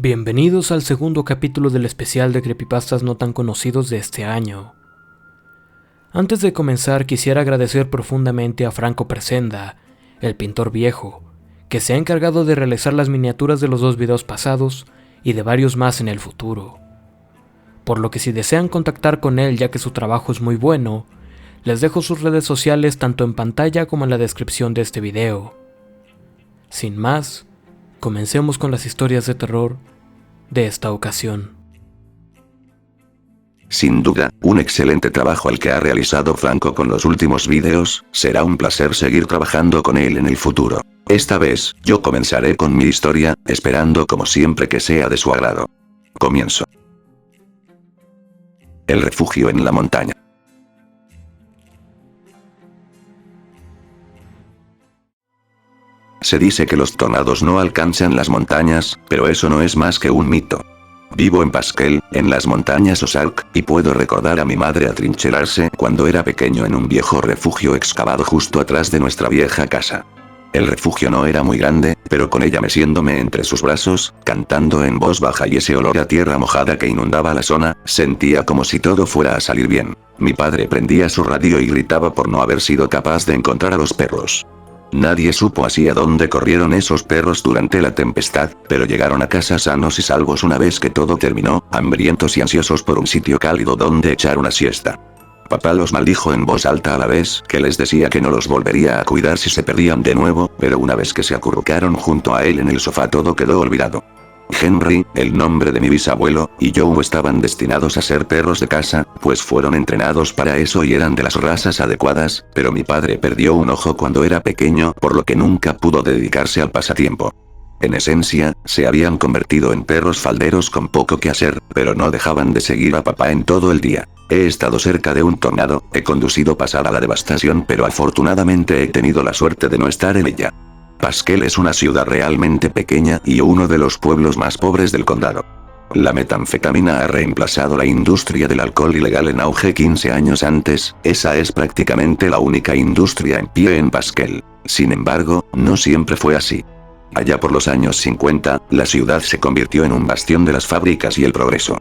Bienvenidos al segundo capítulo del especial de creepypastas no tan conocidos de este año. Antes de comenzar quisiera agradecer profundamente a Franco Presenda, el pintor viejo, que se ha encargado de realizar las miniaturas de los dos videos pasados y de varios más en el futuro. Por lo que si desean contactar con él ya que su trabajo es muy bueno, les dejo sus redes sociales tanto en pantalla como en la descripción de este video. Sin más, comencemos con las historias de terror de esta ocasión. Sin duda, un excelente trabajo el que ha realizado Franco con los últimos vídeos, será un placer seguir trabajando con él en el futuro. Esta vez, yo comenzaré con mi historia, esperando como siempre que sea de su agrado. Comienzo. El refugio en la montaña. Se dice que los tornados no alcanzan las montañas, pero eso no es más que un mito. Vivo en Pasquel, en las montañas Ozark, y puedo recordar a mi madre atrincherarse cuando era pequeño en un viejo refugio excavado justo atrás de nuestra vieja casa. El refugio no era muy grande, pero con ella meciéndome entre sus brazos, cantando en voz baja y ese olor a tierra mojada que inundaba la zona, sentía como si todo fuera a salir bien. Mi padre prendía su radio y gritaba por no haber sido capaz de encontrar a los perros. Nadie supo así a dónde corrieron esos perros durante la tempestad, pero llegaron a casa sanos y salvos una vez que todo terminó, hambrientos y ansiosos por un sitio cálido donde echar una siesta. Papá los maldijo en voz alta a la vez que les decía que no los volvería a cuidar si se perdían de nuevo, pero una vez que se acurrucaron junto a él en el sofá todo quedó olvidado. Henry, el nombre de mi bisabuelo, y Joe estaban destinados a ser perros de casa, pues fueron entrenados para eso y eran de las razas adecuadas, pero mi padre perdió un ojo cuando era pequeño, por lo que nunca pudo dedicarse al pasatiempo. En esencia, se habían convertido en perros falderos con poco que hacer, pero no dejaban de seguir a papá en todo el día. He estado cerca de un tornado, he conducido pasar a la devastación, pero afortunadamente he tenido la suerte de no estar en ella. Pasquel es una ciudad realmente pequeña y uno de los pueblos más pobres del condado. La metanfetamina ha reemplazado la industria del alcohol ilegal en auge 15 años antes, esa es prácticamente la única industria en pie en Pasquel. Sin embargo, no siempre fue así. Allá por los años 50, la ciudad se convirtió en un bastión de las fábricas y el progreso.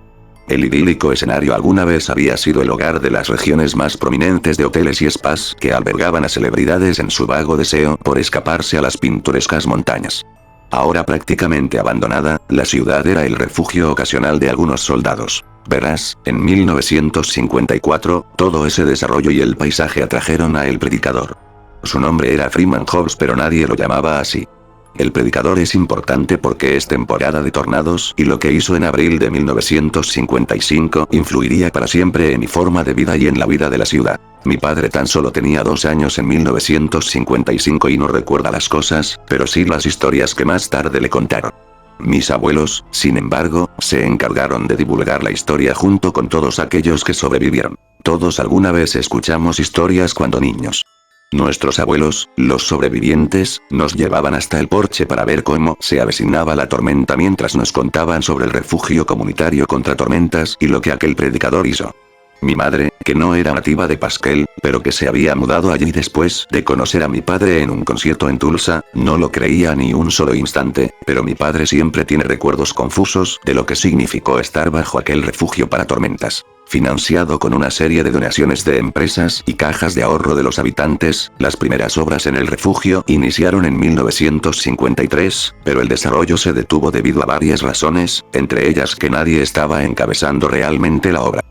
El idílico escenario alguna vez había sido el hogar de las regiones más prominentes de hoteles y spas que albergaban a celebridades en su vago deseo por escaparse a las pintorescas montañas. Ahora prácticamente abandonada, la ciudad era el refugio ocasional de algunos soldados. Verás, en 1954, todo ese desarrollo y el paisaje atrajeron a El Predicador. Su nombre era Freeman Hobbs, pero nadie lo llamaba así. El Predicador es importante porque es temporada de tornados y lo que hizo en abril de 1955 influiría para siempre en mi forma de vida y en la vida de la ciudad. Mi padre tan solo tenía 2 años en 1955 y no recuerda las cosas, pero sí las historias que más tarde le contaron. Mis abuelos, sin embargo, se encargaron de divulgar la historia junto con todos aquellos que sobrevivieron. Todos alguna vez escuchamos historias cuando niños. Nuestros abuelos, los sobrevivientes, nos llevaban hasta el porche para ver cómo se avecinaba la tormenta mientras nos contaban sobre el refugio comunitario contra tormentas y lo que aquel predicador hizo. Mi madre, que no era nativa de Pasquel, pero que se había mudado allí después de conocer a mi padre en un concierto en Tulsa, no lo creía ni un solo instante, pero mi padre siempre tiene recuerdos confusos de lo que significó estar bajo aquel refugio para tormentas. Financiado con una serie de donaciones de empresas y cajas de ahorro de los habitantes, las primeras obras en el refugio iniciaron en 1953, pero el desarrollo se detuvo debido a varias razones, entre ellas que nadie estaba encabezando realmente la obra.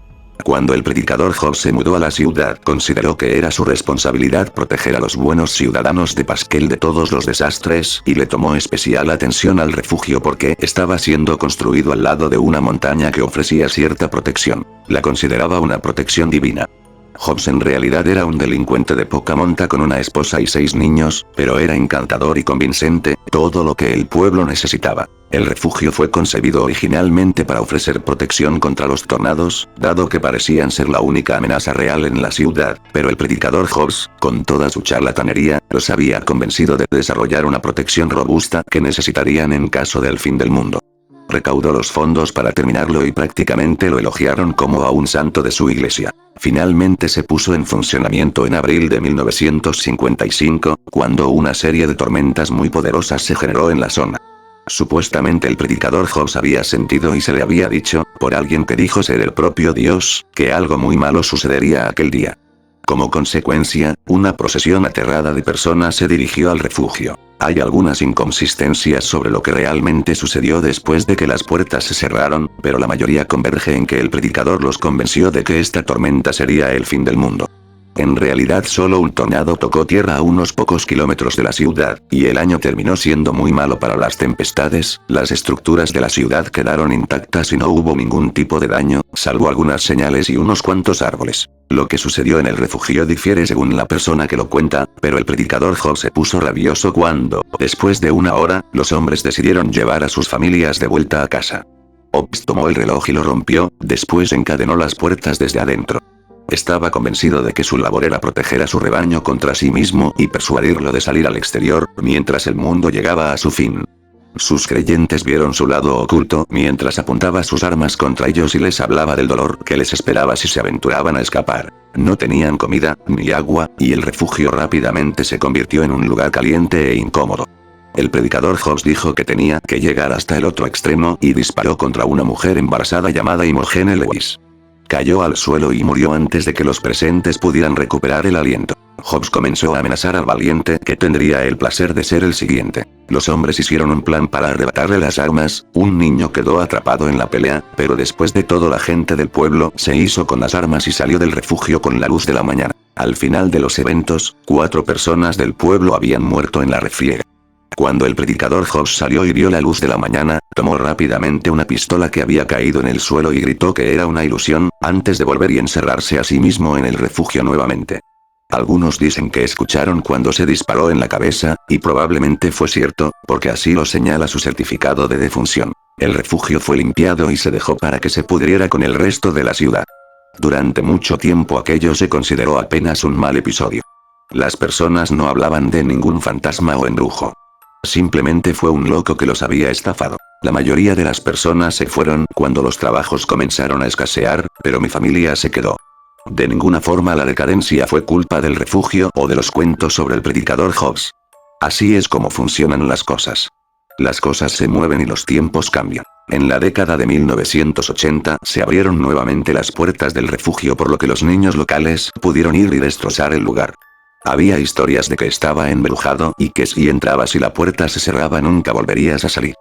Cuando el predicador Hobbs se mudó a la ciudad, consideró que era su responsabilidad proteger a los buenos ciudadanos de Pasquel de todos los desastres, y le tomó especial atención al refugio porque estaba siendo construido al lado de una montaña que ofrecía cierta protección. La consideraba una protección divina. Hobbs en realidad era un delincuente de poca monta con una esposa y 6 niños, pero era encantador y convincente, todo lo que el pueblo necesitaba. El refugio fue concebido originalmente para ofrecer protección contra los tornados, dado que parecían ser la única amenaza real en la ciudad, pero el predicador Hobbs, con toda su charlatanería, los había convencido de desarrollar una protección robusta que necesitarían en caso del fin del mundo. Recaudó los fondos para terminarlo y prácticamente lo elogiaron como a un santo de su iglesia. Finalmente se puso en funcionamiento en abril de 1955, cuando una serie de tormentas muy poderosas se generó en la zona. Supuestamente el predicador Hobbes había sentido y se le había dicho, por alguien que dijo ser el propio Dios, que algo muy malo sucedería aquel día. Como consecuencia, una procesión aterrada de personas se dirigió al refugio. Hay algunas inconsistencias sobre lo que realmente sucedió después de que las puertas se cerraron, pero la mayoría converge en que el predicador los convenció de que esta tormenta sería el fin del mundo. En realidad solo un tornado tocó tierra a unos pocos kilómetros de la ciudad, y el año terminó siendo muy malo para las tempestades. Las estructuras de la ciudad quedaron intactas y no hubo ningún tipo de daño, salvo algunas señales y unos cuantos árboles. Lo que sucedió en el refugio difiere según la persona que lo cuenta, pero el predicador Hobbes se puso rabioso cuando, después de una hora, los hombres decidieron llevar a sus familias de vuelta a casa. Hobbes tomó el reloj y lo rompió, después encadenó las puertas desde adentro. Estaba convencido de que su labor era proteger a su rebaño contra sí mismo y persuadirlo de salir al exterior, mientras el mundo llegaba a su fin. Sus creyentes vieron su lado oculto mientras apuntaba sus armas contra ellos y les hablaba del dolor que les esperaba si se aventuraban a escapar. No tenían comida, ni agua, y el refugio rápidamente se convirtió en un lugar caliente e incómodo. El predicador Hobbes dijo que tenía que llegar hasta el otro extremo y disparó contra una mujer embarazada llamada Imogen Lewis. Cayó al suelo y murió antes de que los presentes pudieran recuperar el aliento. Hobbes comenzó a amenazar al valiente que tendría el placer de ser el siguiente. Los hombres hicieron un plan para arrebatarle las armas, un niño quedó atrapado en la pelea, pero después de todo la gente del pueblo se hizo con las armas y salió del refugio con la luz de la mañana. Al final de los eventos, 4 personas del pueblo habían muerto en la refriega. Cuando el predicador Hobbes salió y vio la luz de la mañana, tomó rápidamente una pistola que había caído en el suelo y gritó que era una ilusión, antes de volver y encerrarse a sí mismo en el refugio nuevamente. Algunos dicen que escucharon cuando se disparó en la cabeza, y probablemente fue cierto, porque así lo señala su certificado de defunción. El refugio fue limpiado y se dejó para que se pudriera con el resto de la ciudad. Durante mucho tiempo aquello se consideró apenas un mal episodio. Las personas no hablaban de ningún fantasma o embrujo. Simplemente fue un loco que los había estafado. La mayoría de las personas se fueron cuando los trabajos comenzaron a escasear, pero mi familia se quedó. De ninguna forma la decadencia fue culpa del refugio o de los cuentos sobre el predicador Hobbes. Así es como funcionan las cosas. Las cosas se mueven y los tiempos cambian. En la década de 1980 se abrieron nuevamente las puertas del refugio por lo que los niños locales pudieron ir y destrozar el lugar. Había historias de que estaba embrujado y que si entrabas y la puerta se cerraba nunca volverías a salir.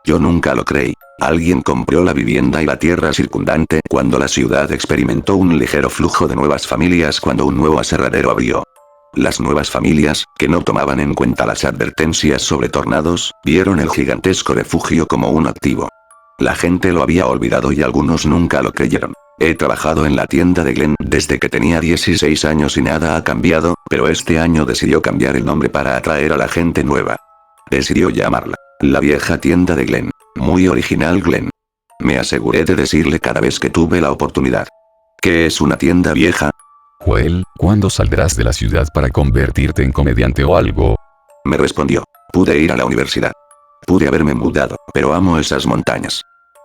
Yo nunca lo creí. Alguien compró la vivienda y la tierra circundante cuando la ciudad experimentó un ligero flujo de nuevas familias cuando un nuevo aserradero abrió. Las nuevas familias, que no tomaban en cuenta las advertencias sobre tornados, vieron el gigantesco refugio como un activo. La gente lo había olvidado y algunos nunca lo creyeron. He trabajado en la tienda de Glenn desde que tenía 16 años y nada ha cambiado, pero este año decidió cambiar el nombre para atraer a la gente nueva. Decidió llamarla la vieja tienda de Glenn. Muy original Glenn. Me aseguré de decirle cada vez que tuve la oportunidad. ¿Qué es una tienda vieja? Joel, ¿cuándo saldrás de la ciudad para convertirte en comediante o algo? Me respondió. Pude ir a la universidad. Pude haberme mudado, pero amo esas montañas.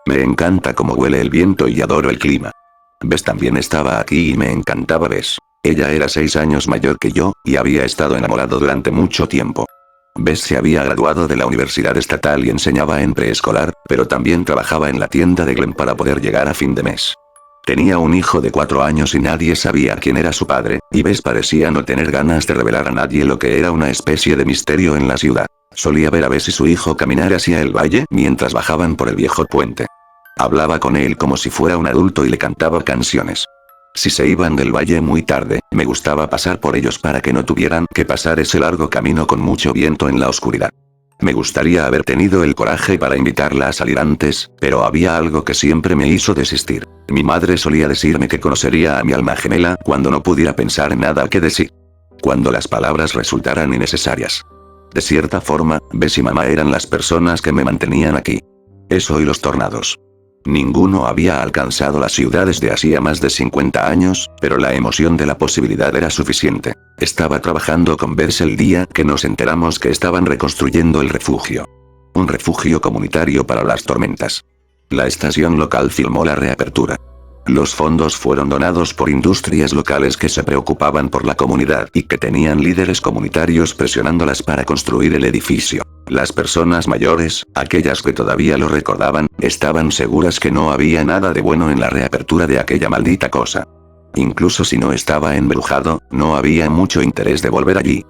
Me encanta cómo huele el viento y adoro el clima. Bess también estaba aquí y me encantaba Bess. Ella era 6 años mayor que yo, y había estado enamorado durante mucho tiempo. Bess se había graduado de la universidad estatal y enseñaba en preescolar, pero también trabajaba en la tienda de Glenn para poder llegar a fin de mes. Tenía un hijo de 4 años y nadie sabía quién era su padre, y Bess parecía no tener ganas de revelar a nadie lo que era una especie de misterio en la ciudad. Solía ver a Bess y su hijo caminar hacia el valle mientras bajaban por el viejo puente. Hablaba con él como si fuera un adulto y le cantaba canciones. Si se iban del valle muy tarde, me gustaba pasar por ellos para que no tuvieran que pasar ese largo camino con mucho viento en la oscuridad. Me gustaría haber tenido el coraje para invitarla a salir antes, pero había algo que siempre me hizo desistir. Mi madre solía decirme que conocería a mi alma gemela cuando no pudiera pensar en nada que decir. Cuando las palabras resultaran innecesarias. De cierta forma, Bess y mamá eran las personas que me mantenían aquí. Eso y los tornados. Ninguno había alcanzado la ciudad desde hacía más de 50 años, pero la emoción de la posibilidad era suficiente. Estaba trabajando con Bess el día que nos enteramos que estaban reconstruyendo el refugio. Un refugio comunitario para las tormentas. La estación local filmó la reapertura. Los fondos fueron donados por industrias locales que se preocupaban por la comunidad y que tenían líderes comunitarios presionándolas para construir el edificio. Las personas mayores, aquellas que todavía lo recordaban, estaban seguras que no había nada de bueno en la reapertura de aquella maldita cosa. Incluso si no estaba embrujado, no había mucho interés de volver allí.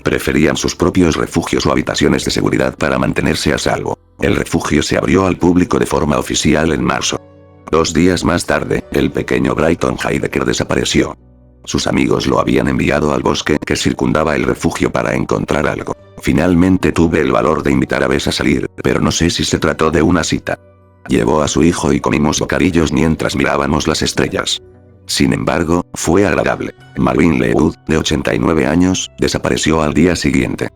Preferían sus propios refugios o habitaciones de seguridad para mantenerse a salvo. El refugio se abrió al público de forma oficial en marzo. 2 días más tarde, el pequeño Brighton Heidecker desapareció. Sus amigos lo habían enviado al bosque que circundaba el refugio para encontrar algo. Finalmente tuve el valor de invitar a Bess a salir, pero no sé si se trató de una cita. Llevó a su hijo y comimos bocadillos mientras mirábamos las estrellas. Sin embargo, fue agradable. Marvin Lewood, de 89 años, desapareció al día siguiente.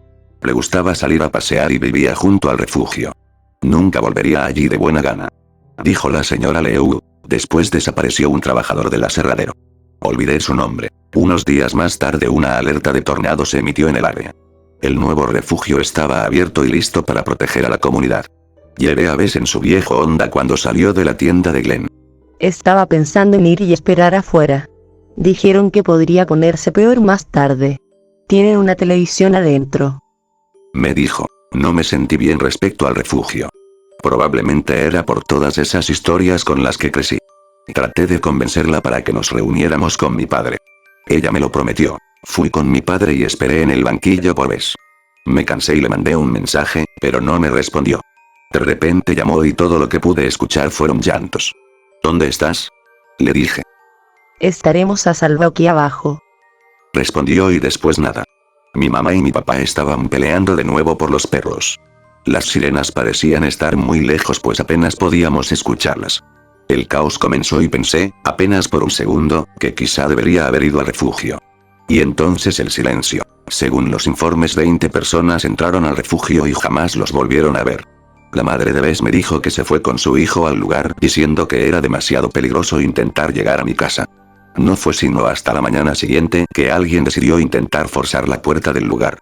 Le gustaba salir a pasear y vivía junto al refugio. Nunca volvería allí de buena gana, dijo la señora Lewood. Después desapareció un trabajador del aserradero. Olvidé su nombre. Unos días más tarde una alerta de tornado se emitió en el área. El nuevo refugio estaba abierto y listo para proteger a la comunidad. Llevé a Bess en su viejo Honda cuando salió de la tienda de Glenn. Estaba pensando en ir y esperar afuera. Dijeron que podría ponerse peor más tarde. Tienen una televisión adentro. Me dijo. No me sentí bien respecto al refugio. Probablemente era por todas esas historias con las que crecí. Traté de convencerla para que nos reuniéramos con mi padre. Ella me lo prometió. Fui con mi padre y esperé en el banquillo por Bess. Me cansé y le mandé un mensaje, pero no me respondió. De repente llamó y todo lo que pude escuchar fueron llantos. ¿Dónde estás?, le dije. Estaremos a salvo aquí abajo, respondió y después nada. Mi mamá y mi papá estaban peleando de nuevo por los perros. Las sirenas parecían estar muy lejos pues apenas podíamos escucharlas. El caos comenzó y pensé, apenas por un segundo, que quizá debería haber ido al refugio. Y entonces el silencio. Según los informes 20 personas entraron al refugio y jamás los volvieron a ver. La madre de Bess me dijo que se fue con su hijo al lugar diciendo que era demasiado peligroso intentar llegar a mi casa. No fue sino hasta la mañana siguiente que alguien decidió intentar forzar la puerta del lugar.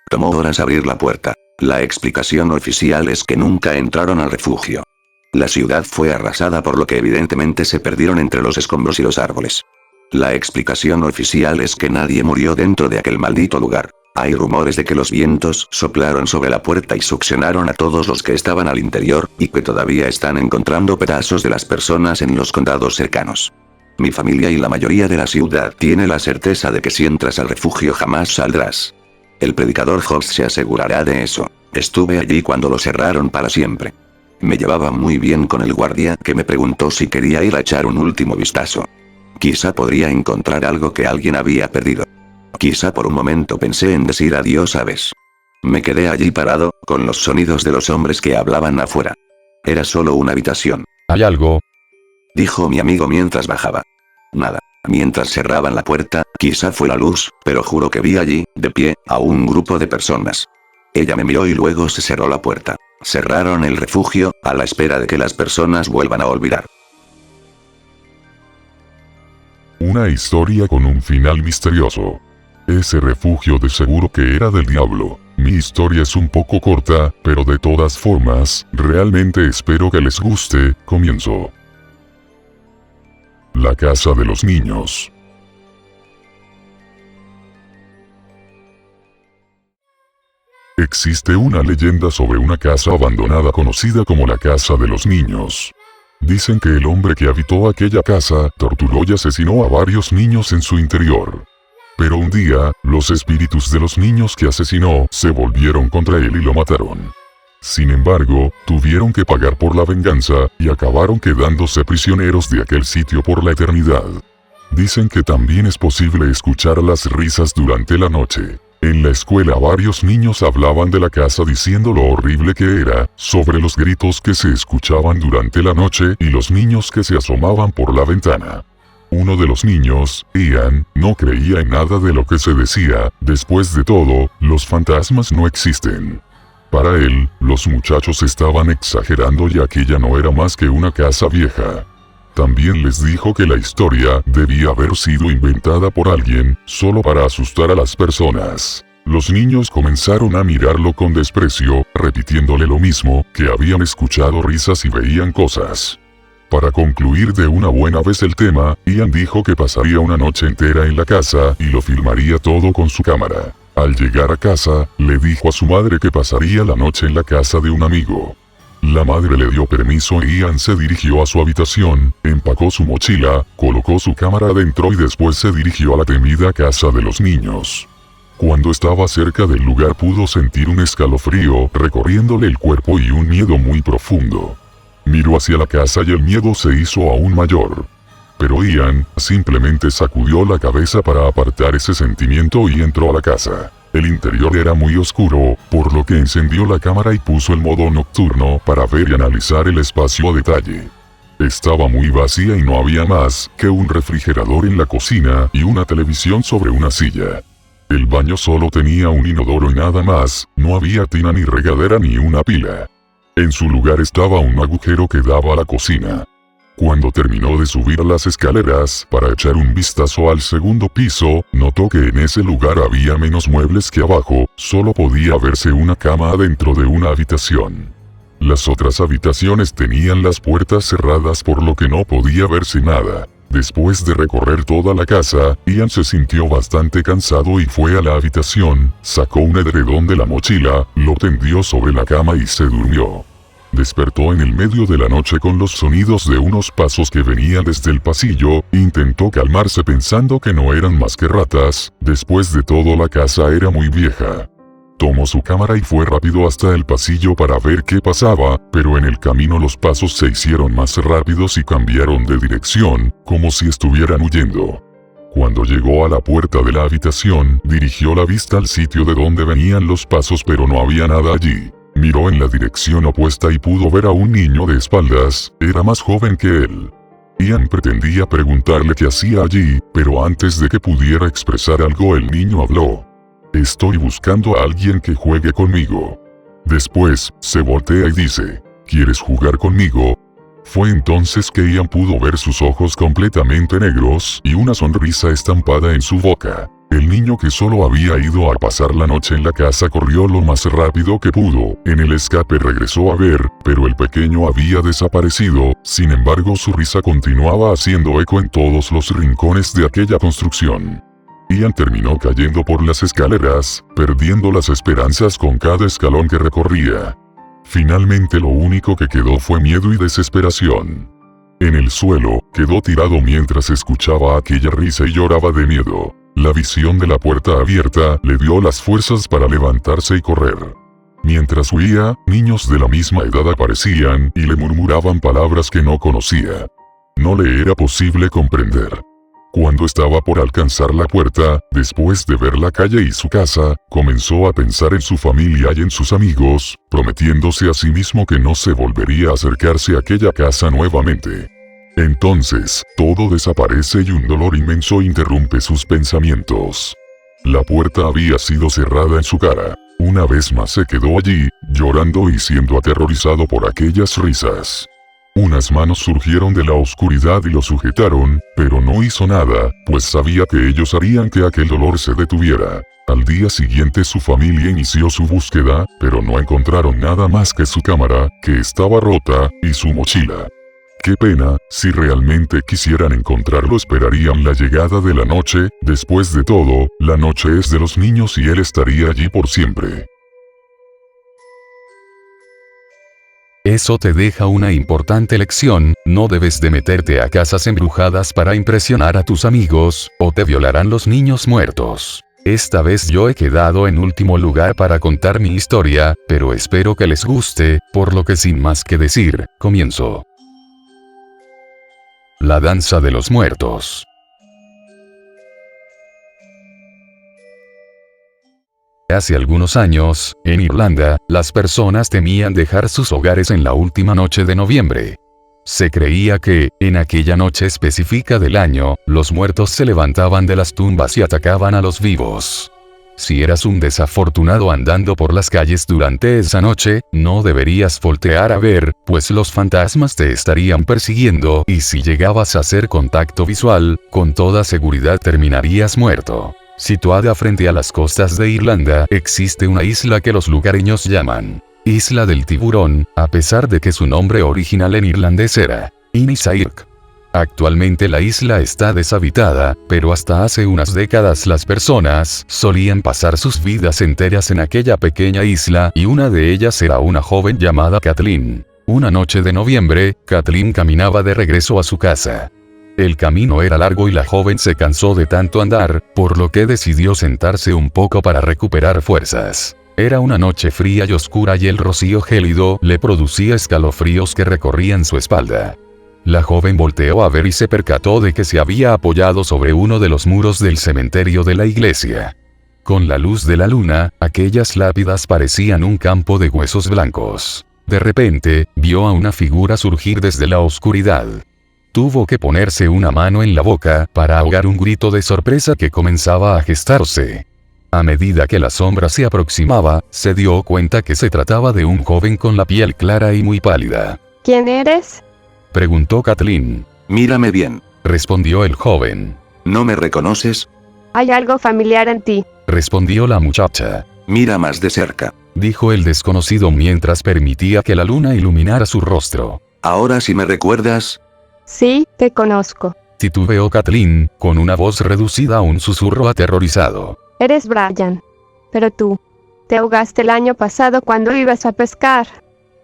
Tomó horas abrir la puerta. La explicación oficial es que nunca entraron al refugio. La ciudad fue arrasada por lo que evidentemente se perdieron entre los escombros y los árboles. La explicación oficial es que nadie murió dentro de aquel maldito lugar. Hay rumores de que los vientos soplaron sobre la puerta y succionaron a todos los que estaban al interior, y que todavía están encontrando pedazos de las personas en los condados cercanos. Mi familia y la mayoría de la ciudad tiene la certeza de que si entras al refugio jamás saldrás. El predicador Hobbs se asegurará de eso. Estuve allí cuando lo cerraron para siempre. Me llevaba muy bien con el guardia que me preguntó si quería ir a echar un último vistazo. Quizá podría encontrar algo que alguien había perdido. Quizá por un momento pensé en decir adiós a Bess. Me quedé allí parado, con los sonidos de los hombres que hablaban afuera. Era solo una habitación. ¿Hay algo?, dijo mi amigo mientras bajaba. Nada. Mientras cerraban la puerta, quizá fue la luz, pero juro que vi allí, de pie, a un grupo de personas. Ella me miró y luego se cerró la puerta. Cerraron el refugio, a la espera de que las personas vuelvan a olvidar. Una historia con un final misterioso. Ese refugio de seguro que era del diablo. Mi historia es un poco corta, pero de todas formas, realmente espero que les guste. Comienzo. La casa de los niños. Existe una leyenda sobre una casa abandonada conocida como la casa de los niños. Dicen que el hombre que habitó aquella casa torturó y asesinó a varios niños en su interior. Pero un día, los espíritus de los niños que asesinó se volvieron contra él y lo mataron. Sin embargo, tuvieron que pagar por la venganza, y acabaron quedándose prisioneros de aquel sitio por la eternidad. Dicen que también es posible escuchar las risas durante la noche. En la escuela varios niños hablaban de la casa diciendo lo horrible que era, sobre los gritos que se escuchaban durante la noche y los niños que se asomaban por la ventana. Uno de los niños, Ian, no creía en nada de lo que se decía. Después de todo, los fantasmas no existen. Para él, los muchachos estaban exagerando y aquella no era más que una casa vieja. También les dijo que la historia debía haber sido inventada por alguien, solo para asustar a las personas. Los niños comenzaron a mirarlo con desprecio, repitiéndole lo mismo, que habían escuchado risas y veían cosas. Para concluir de una buena vez el tema, Ian dijo que pasaría una noche entera en la casa y lo filmaría todo con su cámara. Al llegar a casa, le dijo a su madre que pasaría la noche en la casa de un amigo. La madre le dio permiso y Ian se dirigió a su habitación, empacó su mochila, colocó su cámara adentro y después se dirigió a la temida casa de los niños. Cuando estaba cerca del lugar pudo sentir un escalofrío recorriéndole el cuerpo y un miedo muy profundo. Miró hacia la casa y el miedo se hizo aún mayor. Pero Ian simplemente sacudió la cabeza para apartar ese sentimiento y entró a la casa. El interior era muy oscuro, por lo que encendió la cámara y puso el modo nocturno para ver y analizar el espacio a detalle. Estaba muy vacía y no había más que un refrigerador en la cocina y una televisión sobre una silla. El baño solo tenía un inodoro y nada más, no había tina ni regadera ni una pila. En su lugar estaba un agujero que daba a la cocina. Cuando terminó de subir las escaleras para echar un vistazo al segundo piso, notó que en ese lugar había menos muebles que abajo, solo podía verse una cama adentro de una habitación. Las otras habitaciones tenían las puertas cerradas por lo que no podía verse nada. Después de recorrer toda la casa, Ian se sintió bastante cansado y fue a la habitación, sacó un edredón de la mochila, lo tendió sobre la cama y se durmió. Despertó en el medio de la noche con los sonidos de unos pasos que venían desde el pasillo, intentó calmarse pensando que no eran más que ratas, después de todo la casa era muy vieja. Tomó su cámara y fue rápido hasta el pasillo para ver qué pasaba, pero en el camino los pasos se hicieron más rápidos y cambiaron de dirección, como si estuvieran huyendo. Cuando llegó a la puerta de la habitación, dirigió la vista al sitio de donde venían los pasos pero no había nada allí. Miró en la dirección opuesta y pudo ver a un niño de espaldas, era más joven que él. Ian pretendía preguntarle qué hacía allí, pero antes de que pudiera expresar algo el niño habló. Estoy buscando a alguien que juegue conmigo. Después, se voltea y dice, ¿quieres jugar conmigo? Fue entonces que Ian pudo ver sus ojos completamente negros y una sonrisa estampada en su boca. El niño que solo había ido a pasar la noche en la casa corrió lo más rápido que pudo, en el escape regresó a ver, pero el pequeño había desaparecido, sin embargo su risa continuaba haciendo eco en todos los rincones de aquella construcción. Ian terminó cayendo por las escaleras, perdiendo las esperanzas con cada escalón que recorría. Finalmente lo único que quedó fue miedo y desesperación. En el suelo, quedó tirado mientras escuchaba aquella risa y lloraba de miedo. La visión de la puerta abierta le dio las fuerzas para levantarse y correr. Mientras huía, niños de la misma edad aparecían y le murmuraban palabras que no conocía. No le era posible comprender. Cuando estaba por alcanzar la puerta, después de ver la calle y su casa, comenzó a pensar en su familia y en sus amigos, prometiéndose a sí mismo que no se volvería a acercarse a aquella casa nuevamente. Entonces, todo desaparece y un dolor inmenso interrumpe sus pensamientos. La puerta había sido cerrada en su cara. Una vez más se quedó allí, llorando y siendo aterrorizado por aquellas risas. Unas manos surgieron de la oscuridad y lo sujetaron, pero no hizo nada, pues sabía que ellos harían que aquel dolor se detuviera. Al día siguiente su familia inició su búsqueda, pero no encontraron nada más que su cámara, que estaba rota, y su mochila. Qué pena, si realmente quisieran encontrarlo esperarían la llegada de la noche, después de todo, la noche es de los niños y él estaría allí por siempre. Eso te deja una importante lección, no debes de meterte a casas embrujadas para impresionar a tus amigos, o te violarán los niños muertos. Esta vez yo he quedado en último lugar para contar mi historia, pero espero que les guste, por lo que sin más que decir, comienzo. La danza de los muertos. Hace algunos años, en Irlanda, las personas temían dejar sus hogares en la última noche de noviembre. Se creía que, en aquella noche específica del año, los muertos se levantaban de las tumbas y atacaban a los vivos. Si eras un desafortunado andando por las calles durante esa noche, no deberías voltear a ver, pues los fantasmas te estarían persiguiendo y si llegabas a hacer contacto visual, con toda seguridad terminarías muerto. Situada frente a las costas de Irlanda, existe una isla que los lugareños llaman Isla del Tiburón, a pesar de que su nombre original en irlandés era Inisairik. Actualmente la isla está deshabitada, pero hasta hace unas décadas las personas solían pasar sus vidas enteras en aquella pequeña isla y una de ellas era una joven llamada Kathleen. Una noche de noviembre, Kathleen caminaba de regreso a su casa. El camino era largo y la joven se cansó de tanto andar, por lo que decidió sentarse un poco para recuperar fuerzas. Era una noche fría y oscura y el rocío gélido le producía escalofríos que recorrían su espalda. La joven volteó a ver y se percató de que se había apoyado sobre uno de los muros del cementerio de la iglesia. Con la luz de la luna, aquellas lápidas parecían un campo de huesos blancos. De repente, vio a una figura surgir desde la oscuridad. Tuvo que ponerse una mano en la boca para ahogar un grito de sorpresa que comenzaba a gestarse. A medida que la sombra se aproximaba, se dio cuenta que se trataba de un joven con la piel clara y muy pálida. ¿Quién eres? Preguntó Kathleen. Mírame bien. Respondió el joven. ¿No me reconoces? Hay algo familiar en ti. Respondió la muchacha. Mira más de cerca. Dijo el desconocido mientras permitía que la luna iluminara su rostro. Ahora sí me recuerdas. Sí, te conozco. Titubeó Kathleen, con una voz reducida a un susurro aterrorizado. Eres Brian. Pero tú, te ahogaste el año pasado cuando ibas a pescar.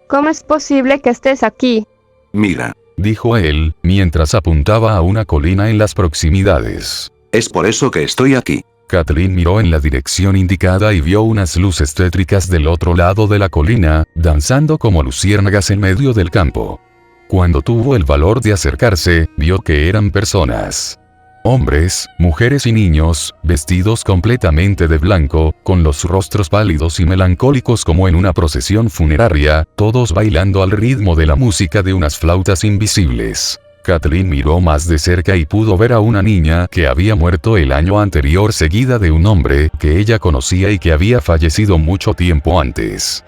¿Cómo es posible que estés aquí? Mira. Dijo él, mientras apuntaba a una colina en las proximidades. Es por eso que estoy aquí. Kathleen miró en la dirección indicada y vio unas luces tétricas del otro lado de la colina, danzando como luciérnagas en medio del campo. Cuando tuvo el valor de acercarse, vio que eran personas. Hombres, mujeres y niños, vestidos completamente de blanco, con los rostros pálidos y melancólicos como en una procesión funeraria, todos bailando al ritmo de la música de unas flautas invisibles. Kathleen miró más de cerca y pudo ver a una niña que había muerto el año anterior seguida de un hombre que ella conocía y que había fallecido mucho tiempo antes.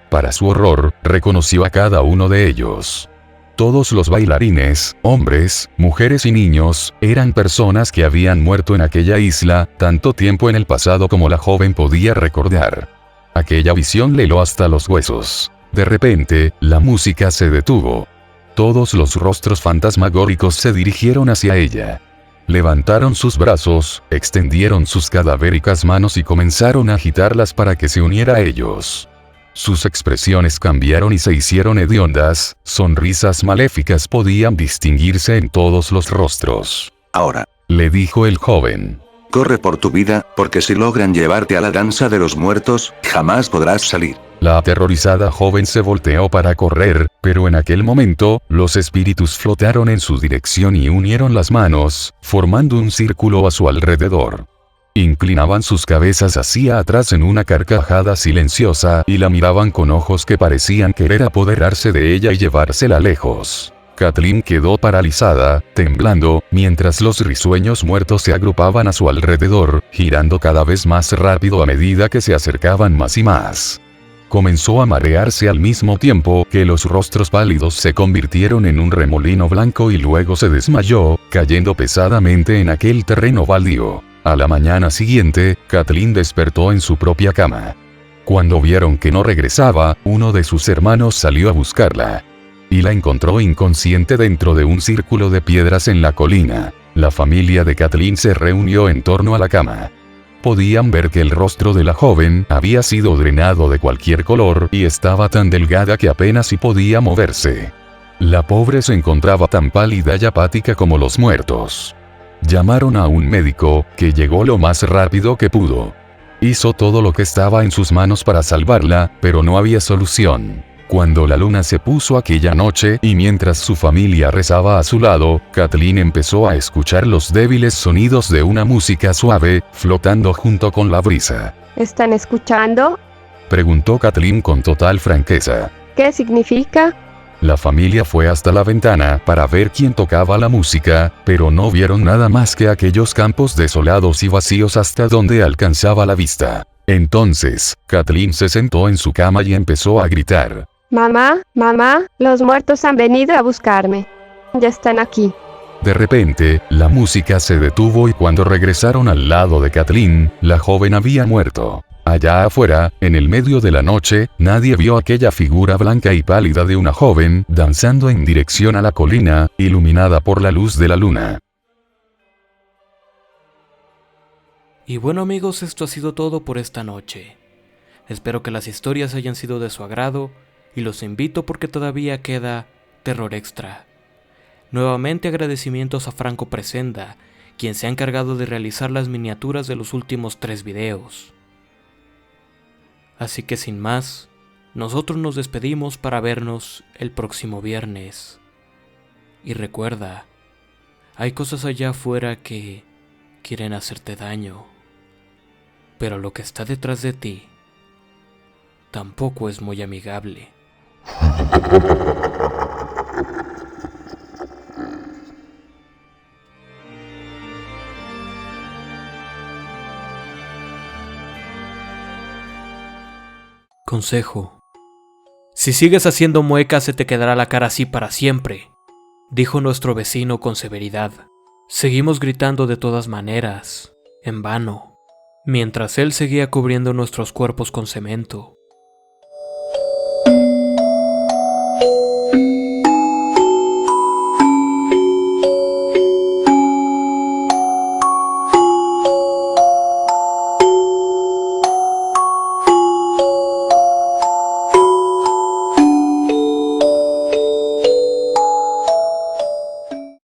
Para su horror, reconoció a cada uno de ellos. Todos los bailarines, hombres, mujeres y niños, eran personas que habían muerto en aquella isla, tanto tiempo en el pasado como la joven podía recordar. Aquella visión le heló hasta los huesos. De repente, la música se detuvo. Todos los rostros fantasmagóricos se dirigieron hacia ella. Levantaron sus brazos, extendieron sus cadavéricas manos y comenzaron a agitarlas para que se uniera a ellos. Sus expresiones cambiaron y se hicieron hediondas, sonrisas maléficas podían distinguirse en todos los rostros. Ahora, le dijo el joven. Corre por tu vida, porque si logran llevarte a la danza de los muertos, jamás podrás salir. La aterrorizada joven se volteó para correr, pero en aquel momento, los espíritus flotaron en su dirección y unieron las manos, formando un círculo a su alrededor. Inclinaban sus cabezas hacia atrás en una carcajada silenciosa y la miraban con ojos que parecían querer apoderarse de ella y llevársela lejos. Kathleen quedó paralizada, temblando, mientras los risueños muertos se agrupaban a su alrededor, girando cada vez más rápido a medida que se acercaban más y más. Comenzó a marearse al mismo tiempo que los rostros pálidos se convirtieron en un remolino blanco y luego se desmayó, cayendo pesadamente en aquel terreno baldío. A la mañana siguiente, Kathleen despertó en su propia cama. Cuando vieron que no regresaba, uno de sus hermanos salió a buscarla. Y la encontró inconsciente dentro de un círculo de piedras en la colina. La familia de Kathleen se reunió en torno a la cama. Podían ver que el rostro de la joven había sido drenado de cualquier color y estaba tan delgada que apenas si podía moverse. La pobre se encontraba tan pálida y apática como los muertos. Llamaron a un médico, que llegó lo más rápido que pudo. Hizo todo lo que estaba en sus manos para salvarla, pero no había solución. Cuando la luna se puso aquella noche y mientras su familia rezaba a su lado, Kathleen empezó a escuchar los débiles sonidos de una música suave, flotando junto con la brisa. ¿Están escuchando? Preguntó Kathleen con total franqueza. ¿Qué significa? La familia fue hasta la ventana para ver quién tocaba la música, pero no vieron nada más que aquellos campos desolados y vacíos hasta donde alcanzaba la vista. Entonces, Kathleen se sentó en su cama y empezó a gritar. Mamá, mamá, los muertos han venido a buscarme. Ya están aquí. De repente, la música se detuvo y cuando regresaron al lado de Kathleen, la joven había muerto. Allá afuera, en el medio de la noche, nadie vio aquella figura blanca y pálida de una joven, danzando en dirección a la colina, iluminada por la luz de la luna. Y bueno amigos, esto ha sido todo por esta noche. Espero que las historias hayan sido de su agrado, y los invito porque todavía queda terror extra. Nuevamente agradecimientos a Franco Presenda, quien se ha encargado de realizar las miniaturas de los últimos 3 videos. Así que sin más, nosotros nos despedimos para vernos el próximo viernes. Y recuerda, hay cosas allá afuera que quieren hacerte daño, pero lo que está detrás de ti tampoco es muy amigable. Consejo: si sigues haciendo muecas se te quedará la cara así para siempre, dijo nuestro vecino con severidad. Seguimos gritando de todas maneras, en vano, mientras él seguía cubriendo nuestros cuerpos con cemento.